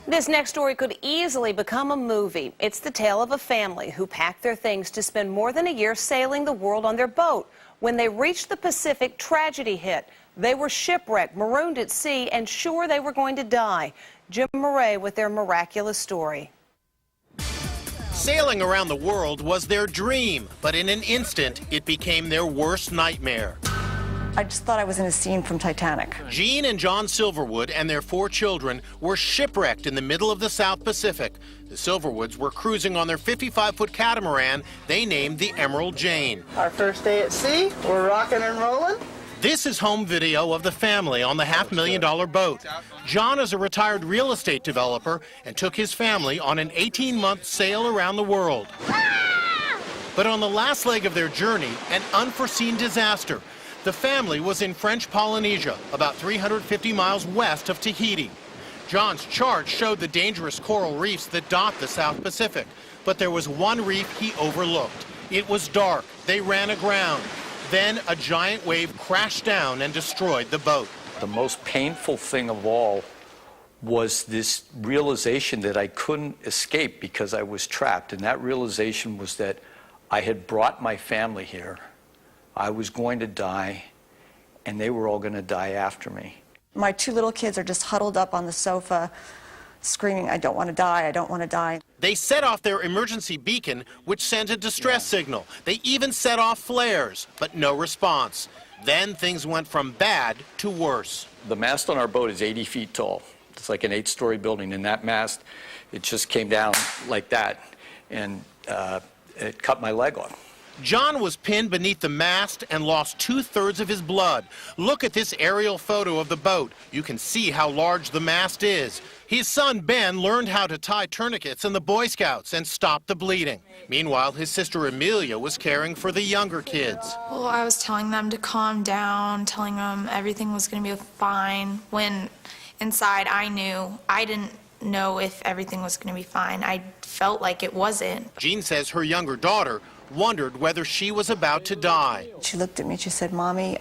This next story could easily become a movie. It's the tale of a family who packed their things to spend more than a year sailing the world on their boat. When they reached the Pacific, tragedy hit. They were shipwrecked, marooned at sea, and sure they were going to die. Jim Murray with their miraculous story. Sailing around the world was their dream, but in an instant, it became their worst nightmare. I just thought I was in a scene from Titanic. Jean and John Silverwood and their 4 children were shipwrecked in the middle of the South Pacific. The Silverwoods were cruising on their 55-foot catamaran they named the Emerald Jane. Our first day at sea, we're rocking and rolling. This is home video of the family on the $500,000 boat. John is a retired real estate developer and took his family on an 18-month sail around the world. But on the last leg of their journey, an unforeseen disaster. The family was in French Polynesia, about 350 miles west of Tahiti. John's chart showed the dangerous coral reefs that dot the South Pacific, but there was one reef he overlooked. It was dark. They ran aground. Then a giant wave crashed down and destroyed the boat. The most painful thing of all was this realization that I couldn't escape because I was trapped, and that realization was that I had brought my family here. I was going to die, and they were all going to die after me. My 2 little kids are just huddled up on the sofa, screaming, "I don't want to die, I don't want to die." They set off their emergency beacon, which sent a distress signal. They even set off flares, but no response. Then things went from bad to worse. The mast on our boat is 80 feet tall. It's like an 8-story building, and that mast, it just came down like that, and it cut my leg off. John was pinned beneath the mast and lost 2/3 of his blood. Look at this aerial photo of the boat. You can see how large the mast is. His son Ben learned how to tie tourniquets in the Boy Scouts and stop the bleeding. Meanwhile, his sister Amelia was caring for the younger kids. Well, I was telling them to calm down, telling them everything was going to be fine, when inside I didn't know if everything was going to be fine. I felt like it wasn't. Jean says her younger daughter wondered whether she was about to die. She looked at me and she said, "Mommy,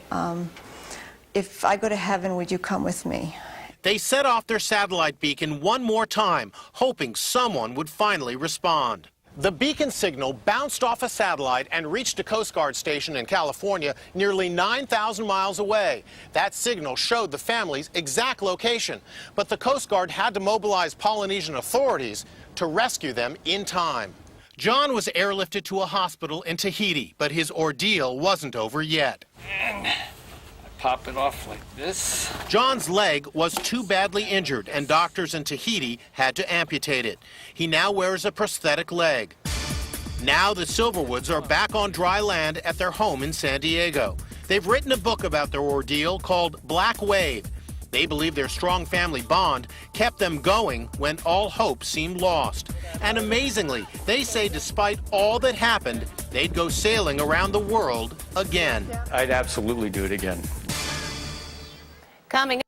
if I go to heaven, would you come with me?" They set off their satellite beacon one more time, hoping someone would finally respond. The beacon signal bounced off a satellite and reached a Coast Guard station in California nearly 9,000 miles away. That signal showed the family's exact location, but the Coast Guard had to mobilize Polynesian authorities to rescue them in time. John was airlifted to a hospital in Tahiti, but his ordeal wasn't over yet. And I pop it off like this. John's leg was too badly injured, and doctors in Tahiti had to amputate it. He now wears a prosthetic leg. Now the Silverwoods are back on dry land at their home in San Diego. They've written a book about their ordeal called Black Wave. They believe their strong family bond kept them going when all hope seemed lost. And amazingly, they say despite all that happened, they'd go sailing around the world again. I'd absolutely do it again. Coming